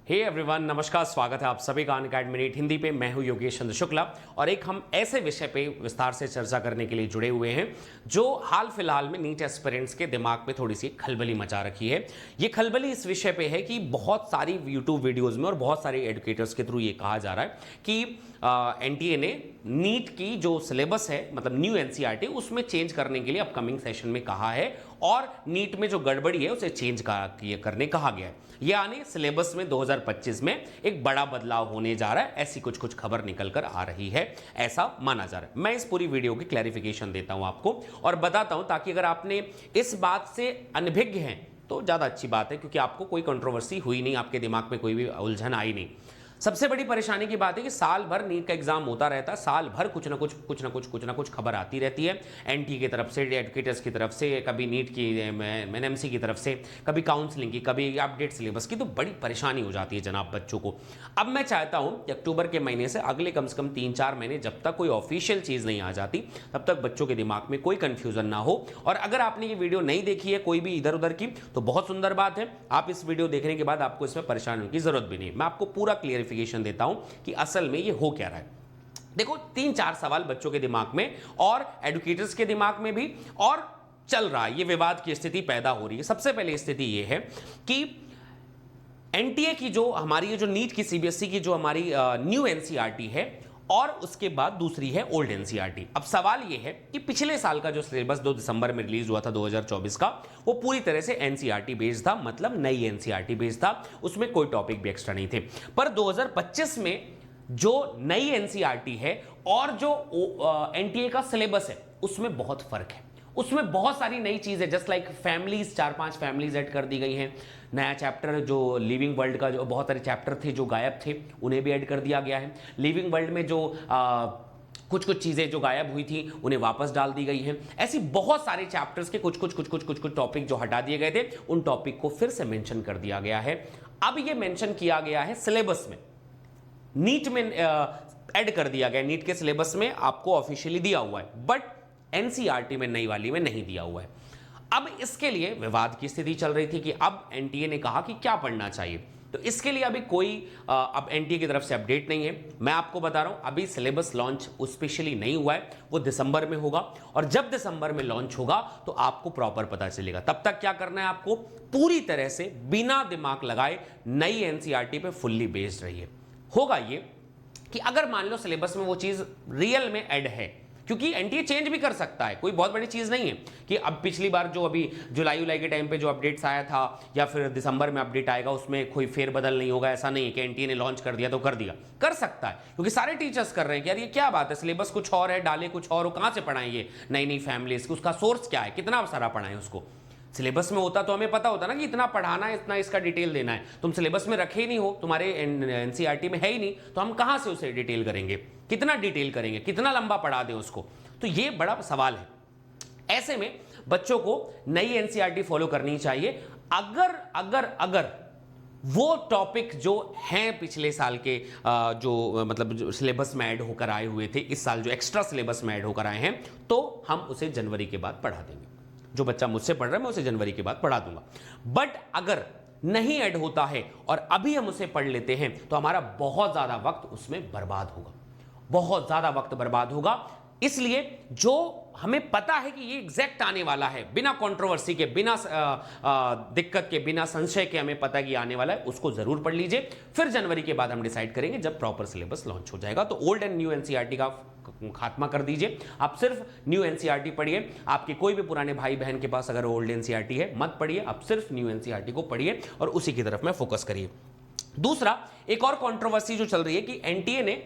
Hey everyone, नमस्कार, स्वागत है आप सभी का अनअकैडमी मिनट हिंदी पे। मैं हूं योगेश चंद्र शुक्ला और एक हम ऐसे विषय पे विस्तार से चर्चा करने के लिए जुड़े हुए हैं जो हाल फिलहाल में नीट एस्पिरेंट्स के दिमाग में थोड़ी सी खलबली मचा रखी है। ये खलबली इस विषय पे है कि बहुत सारी यूट्यूब वीडियोज़ में और बहुत सारे एडुकेटर्स के थ्रू ये कहा जा रहा है कि एनटीए ने नीट की जो सिलेबस है, मतलब न्यू एनसीईआरटी, उसमें चेंज करने के लिए अपकमिंग सेशन में कहा है और नीट में जो गड़बड़ी है उसे चेंज करने कहा गया है। यानी सिलेबस में 2025 में एक बड़ा बदलाव होने जा रहा है, ऐसी कुछ खबर निकल कर आ रही है, ऐसा माना जा रहा है। मैं इस पूरी वीडियो की क्लैरिफिकेशन देता हूं आपको और बताता हूं, ताकि अगर आपने इस बात से अनभिज्ञ हैं तो ज़्यादा अच्छी बात है, क्योंकि आपको कोई कंट्रोवर्सी हुई नहीं, आपके दिमाग में कोई भी उलझन आई नहीं। सबसे बड़ी परेशानी की बात है कि साल भर नीट का एग्जाम होता रहता है, साल भर कुछ ना कुछ खबर आती रहती है एनटी की तरफ से, एडुकेटर्स की तरफ से, कभी नीट की एनएमसी की तरफ से, कभी काउंसलिंग की, कभी अपडेट सिलेबस की। तो बड़ी परेशानी हो जाती है जनाब बच्चों को। अब मैं चाहता हूं कि अक्टूबर के महीने से अगले कम से कम 3-4 महीने, जब तक कोई ऑफिशियल चीज़ नहीं आ जाती, तब तक बच्चों के दिमाग में कोई कंफ्यूजन ना हो। और अगर आपने ये वीडियो नहीं देखी है कोई भी इधर उधर की, तो बहुत सुंदर बात है, आप इस वीडियो देखने के बाद आपको इसमें परेशान होने की जरूरत भी नहीं। मैं आपको पूरा क्लियरिफिकेशन देता हूं कि असल में ये हो क्या रहा है। देखो, 3-4 सवाल बच्चों के दिमाग में और एडुकेटर्स के दिमाग में भी और चल रहा है, ये विवाद की स्थिति पैदा हो रही है। सबसे पहले स्थिति ये है कि एनटीए की जो हमारी ये जो नीट की सीबीएसई की जो हमारी न्यू एनसीईआरटी है और उसके बाद दूसरी है ओल्ड एनसीईआरटी। अब सवाल यह है कि पिछले साल का जो सिलेबस 2 दिसंबर में रिलीज हुआ था 2024 का, वो पूरी तरह से एनसीईआरटी बेस्ड था, मतलब नई एनसीईआरटी बेस्ड था, उसमें कोई टॉपिक भी एक्स्ट्रा नहीं थे। पर 2025 में जो नई एनसीईआरटी है और जो एनटीए का सिलेबस है, उसमें बहुत फर्क है। उसमें बहुत सारी नई चीज़ें, just like families, 4-5 families add कर दी गई हैं। नया चैप्टर जो लिविंग वर्ल्ड का, जो बहुत सारे चैप्टर थे जो गायब थे, उन्हें भी ऐड कर दिया गया है। लिविंग वर्ल्ड में जो कुछ चीज़ें जो गायब हुई थी उन्हें वापस डाल दी गई हैं। ऐसी बहुत सारे चैप्टर्स के कुछ टॉपिक जो हटा दिए गए थे, उन टॉपिक को फिर से मेंशन कर दिया गया है। अब ये मेंशन किया गया है सिलेबस में, नीट में ऐड कर दिया गया, नीट के सिलेबस में आपको ऑफिशियली दिया हुआ है, बट एनसीईआरटी में नई वाली में नहीं दिया हुआ है। अब इसके लिए विवाद की स्थिति चल रही थी कि अब एनटीए ने कहा कि क्या पढ़ना चाहिए। तो इसके लिए अभी कोई अब एनटीए की तरफ से अपडेट नहीं है। मैं आपको बता रहा हूं, अभी सिलेबस लॉन्च स्पेशली नहीं हुआ है, वो दिसंबर में होगा और जब दिसंबर में लॉन्च होगा तो आपको प्रॉपर पता चलेगा। तब तक क्या करना है, आपको पूरी तरह से बिना दिमाग लगाए नई एनसीईआरटी पे फुल्ली बेस्ड रहिए। होगा ये कि अगर मान लो सिलेबस में वो चीज रियल में ऐड है, क्योंकि एनटीए चेंज भी कर सकता है, कोई बहुत बड़ी चीज नहीं है कि अब पिछली बार जो अभी जुलाई के टाइम पे जो अपडेट्स आया था या फिर दिसंबर में अपडेट आएगा उसमें कोई फेरबदल नहीं होगा। ऐसा नहीं है कि एनटीए ने लॉन्च कर दिया तो कर दिया, कर सकता है, क्योंकि सारे टीचर्स कर रहे हैं कि यार ये क्या बात है, सिलेबस कुछ और है, डाले कुछ और, कहां से पढ़ाएंगे नई फैमिलीज, उसका सोर्स क्या है, कितना सारा पढ़ाएं उसको। सिलेबस में होता तो हमें पता होता ना कि इतना पढ़ाना है, इतना इसका डिटेल देना है। तुम सिलेबस में रखे ही नहीं हो, तुम्हारे एनसीईआरटी में है ही नहीं, तो हम कहां से उसे डिटेल करेंगे, कितना डिटेल करेंगे, कितना लंबा पढ़ा दें उसको। तो ये बड़ा सवाल है। ऐसे में बच्चों को नई एनसीईआरटी फॉलो करनी चाहिए। अगर वो टॉपिक जो हैं पिछले साल के जो मतलब सिलेबस में ऐड होकर आए हुए थे, इस साल जो एक्स्ट्रा सिलेबस में ऐड होकर आए हैं, तो हम उसे जनवरी के बाद पढ़ा देंगे। जो बच्चा मुझसे पढ़ रहा है मैं उसे जनवरी के बाद पढ़ा दूंगा। बट अगर नहीं ऐड होता है और अभी हम उसे पढ़ लेते हैं तो हमारा बहुत ज्यादा वक्त उसमें बर्बाद होगा, बहुत ज्यादा वक्त बर्बाद होगा। इसलिए जो हमें पता है कि ये एग्जैक्ट आने वाला है, बिना कंट्रोवर्सी के, बिना दिक्कत के, बिना संशय के हमें पता है कि आने वाला है, उसको जरूर पढ़ लीजिए। फिर जनवरी के बाद हम डिसाइड करेंगे जब प्रॉपर सिलेबस लॉन्च हो जाएगा। तो ओल्ड एंड न्यू एनसीईआरटी का खात्मा कर दीजिए, आप सिर्फ न्यू एनसीईआरटी पढ़िए। आपके कोई भी पुराने भाई बहन के पास अगर ओल्ड एनसीईआरटी है मत पढ़िए, आप सिर्फ न्यू एनसीईआरटी को पढ़िए और उसी की तरफ में फोकस करिए। दूसरा, एक और कंट्रोवर्सी जो चल रही है कि एनटीए ने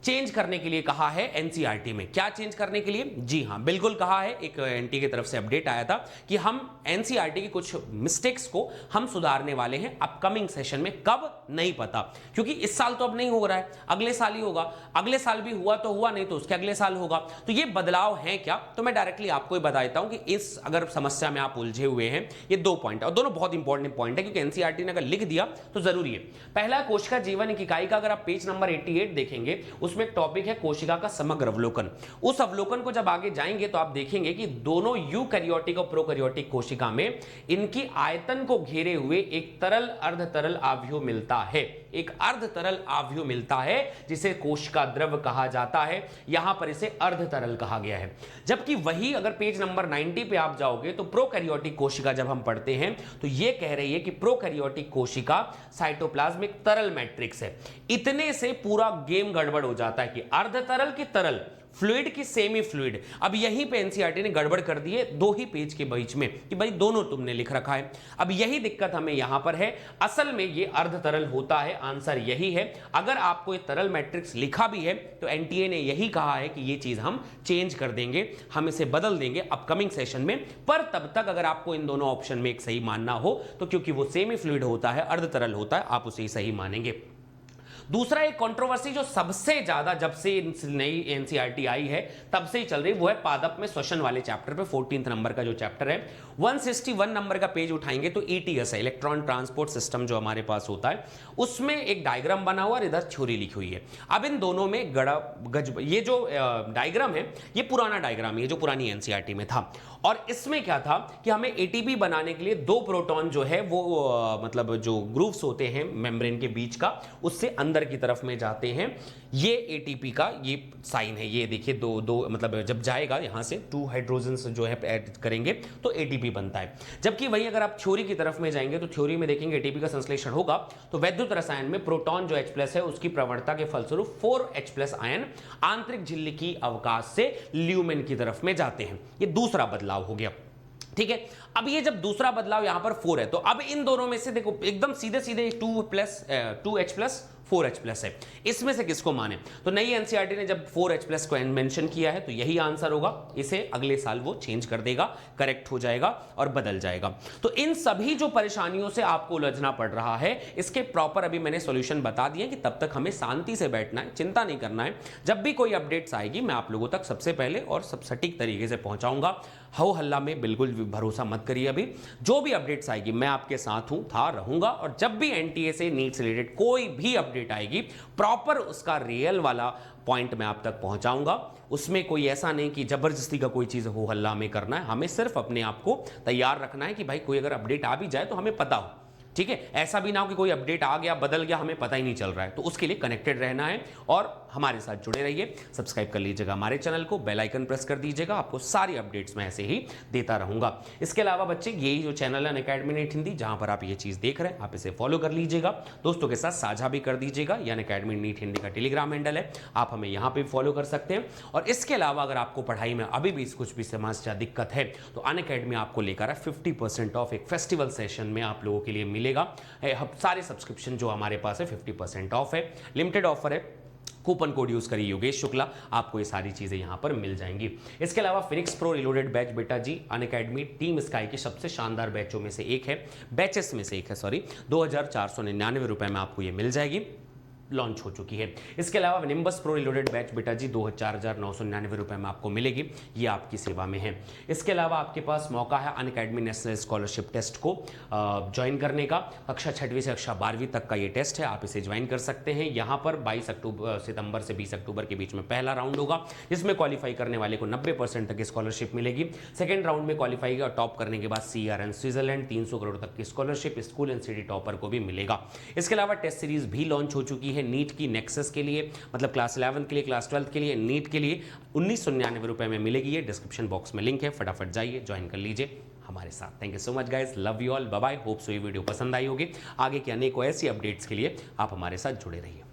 चेंज करने के लिए कहा है एनसीईआरटी में। क्या चेंज करने के लिए? जी हां, बिल्कुल कहा है। एक एनटीए की तरफ से अपडेट आया था कि हम एनसीईआरटी की कुछ मिस्टेक्स को हम सुधारने वाले हैं अपकमिंग सेशन में। कब नहीं पता, क्योंकि इस साल तो अब नहीं हो रहा है, अगले साल ही होगा। अगले साल भी हुआ तो हुआ, नहीं तो उसके अगले साल होगा। तो ये बदलाव है क्या, तो मैं डायरेक्टली आपको ही बता देता हूं कि इस अगर समस्या में आप उलझे हुए हैं, ये 2 पॉइंट और दोनों बहुत इंपॉर्टेंट पॉइंट है, क्योंकि एनसीईआरटी ने अगर लिख दिया तो जरूरी है। पहला, कोशिका जीवन एक इकाई का अगर आप पेज नंबर 88 देखेंगे, उसमें एक टॉपिक है कोशिका का समग्र अवलोकन। उस अवलोकन को जब आगे जाएंगे तो आप देखेंगे कि दोनों यूकैरियोटिक और प्रोकैरियोटिक कोशिका में इनकी आयतन को घेरे हुए एक तरल अर्ध तरल आवयव मिलता है, एक अर्ध तरल आवयव मिलता है जिसे कोशिका द्रव कहा जाता है। यहां पर इसे अर्ध तरल कहा गया है। जबकि वही अगर पेज नंबर 90 पे आप जाओगे तो प्रोकैरियोटिक कोशिका जब हम पढ़ते हैं तो यह कह रही है कि प्रोकैरियोटिक कोशिका साइटोप्लाज्मिक तरल मैट्रिक्स है। इतने से पूरा गेम गड़बड़ हो जाता है कि अर्ध तरल की तरल, फ्लूइड की सेमी फ्लूइड। अब यहीं पे एनसीईआरटी ने गड़बड़ कर दी है 2 ही पेज के बीच में कि भाई दोनों तुमने लिख रखा है। अब यही दिक्कत हमें यहां पर है। असल में ये अर्ध तरल होता है, आंसर यही है। अगर आपको ये तरल मैट्रिक्स लिखा भी है तो एनटीए ने यही कहा है कि ये चीज हम चेंज कर देंगे, हम इसे बदल देंगे अपकमिंग सेशन में। पर तब तक अगर आपको इन दोनों ऑप्शन में एक सही मानना हो तो क्योंकि वो सेमी फ्लूइड होता है, अर्ध तरल होता है, आप उसे ही सही मानेंगे। दूसरा एक कंट्रोवर्सी जो सबसे ज्यादा जब से नई एनसीईआरटी आई है तब से ही चल रही, वो है पादप में श्वसन वाले चैप्टर पे 14 नंबर का जो चैप्टर है। 161 नंबर का पेज उठाएंगे तो ईटीएस है, इलेक्ट्रॉन ट्रांसपोर्ट सिस्टम जो हमारे पास होता है, उसमें एक डायग्राम बना हुआ और इधर थ्योरी लिखी हुई है। अब इन दोनों में ये जो डायग्राम है ये पुराना डायग्राम है जो पुरानी एनसीईआरटी में था। और इसमें क्या था कि हमें एटीपी बनाने के लिए 2 प्रोटॉन जो है वो मतलब जो ग्रूव्स होते हैं मेम्ब्रेन के बीच का, उससे अंदर की तरफ में जाते हैं। ये एटीपी का ये साइन है, ये देखिए दो मतलब जब जाएगा यहां से 2 हाइड्रोजन्स जो है ऐड करेंगे तो एटीपी बनता है। जबकि वही अगर आप थ्योरी की तरफ में जाएंगे तो थ्योरी में देखेंगे एटीपी का संश्लेषण होगा तो वैद्युत रसायन में प्रोटॉन जो H+ है उसकी प्रवणता के फलस्वरूप 4H+ आयन आंतरिक झिल्ली की अवकाश से ल्यूमेन की तरफ में जाते हैं। ये दूसरा बदलाव हो गया, ठीक है। अब ये जब दूसरा बदलाव यहां पर 4 है तो अब इन दोनों में से देखो एकदम सीधे सीधे 2H+ 4H+ है, इसमें से किसको माने? तो नई एनसीईआरटी ने जब 4H+ को मेंशन किया है तो यही आंसर होगा। इसे अगले साल वो चेंज कर देगा, करेक्ट हो जाएगा और बदल जाएगा। तो इन सभी जो परेशानियों से आपको उलझना पड़ रहा है इसके प्रॉपर अभी मैंने सॉल्यूशन बता दिए कि तब तक हमें शांति से बैठना है, चिंता नहीं करना है। जब भी कोई अपडेट्स आएगी मैं आप लोगों तक सबसे पहले और सब सटीक तरीके से पहुंचाऊंगा। हो हल्ला में बिल्कुल भी भरोसा मत करिए। अभी जो भी अपडेट्स आएगी मैं आपके साथ हूं, था, रहूंगा। और जब भी एनटीए से नीट से रिलेटेड कोई भी अपडेट आएगी प्रॉपर उसका रियल वाला पॉइंट मैं आप तक पहुंचाऊंगा। उसमें कोई ऐसा नहीं कि जबरदस्ती का कोई चीज हो हल्ला में करना है। हमें सिर्फ अपने आप को तैयार रखना है कि भाई कोई अगर अपडेट आ भी जाए तो हमें पता हो, ठीक है। ऐसा भी ना हो कि कोई अपडेट आ गया बदल गया हमें पता ही नहीं चल रहा है। तो उसके लिए कनेक्टेड रहना है और हमारे साथ जुड़े रहिए। सब्सक्राइब कर लीजिएगा हमारे चैनल को, बेल आइकन प्रेस कर दीजिएगा, आपको सारी अपडेट्स मैं ऐसे ही देता रहूंगा। इसके अलावा बच्चे यही जो चैनल है अनअकैडमी नीट हिंदी, जहां पर आप ये चीज देख रहे हैं आप इसे फॉलो कर लीजिएगा, दोस्तों के साथ साझा भी कर दीजिएगा। या अनअकैडमी नीट हिंदी का टेलीग्राम हैंडल है, आप हमें यहाँ पे फॉलो कर सकते हैं। और इसके अलावा अगर आपको पढ़ाई में अभी भी कुछ भी समस्या दिक्कत है तो अनअकैडमी आपको लेकर 50% ऑफ एक फेस्टिवल सेशन में आप लोगों के लिए मिलेगा। सारे सब्सक्रिप्शन जो हमारे पास है 50% ऑफ है, लिमिटेड ऑफर है। कूपन कोड यूज करिए योगेश शुक्ला, आपको ये सारी चीजें यहां पर मिल जाएंगी। इसके अलावा फिनिक्स प्रो रिलोडेड बैच बेटा जी अनअकैडमी टीम स्काई के सबसे शानदार बैचों में से एक है, बैचेस में से एक है सॉरी, 2499 रुपए में आपको ये मिल जाएगी, लॉन्च हो चुकी है। इसके अलावा निम्बस प्रो रिलोडेड बैच बेटा जी 4,999 रुपए में आपको मिलेगी, ये आपकी सेवा में है। इसके अलावा आपके पास मौका है अनअकैडमी नेशनल स्कॉलरशिप टेस्ट को ज्वाइन करने का। कक्षा 6वीं से कक्षा 12वीं तक का ये टेस्ट है, आप इसे ज्वाइन कर सकते हैं। यहाँ पर 22 सितंबर से 20 अक्टूबर के बीच में पहला राउंड होगा, जिसमें क्वालिफाई करने वाले को 90% तक की स्कॉलरशिप मिलेगी। सेकेंड राउंड में क्वालिफाई और टॉप करने के बाद CRN स्विट्जरलैंड 300 करोड़ तक की scholarship school and city topper को भी मिलेगा। इसके अलावा टेस्ट सीरीज भी लॉन्च हो चुकी है नीट की, नेक्सस के लिए मतलब क्लास 11 के लिए, क्लास 12 के लिए, नीट के लिए 1999 रुपए में मिलेगी। ये डिस्क्रिप्शन बॉक्स में लिंक है, फटाफट जाइए ज्वाइन कर लीजिए हमारे साथ। Thank you so much guys, love you all, bye bye. Hope so ये वीडियो पसंद आई होगी। आगे की अनेकों ऐसी अपडेट्स के लिए आप हमारे साथ जुड़े रहिए।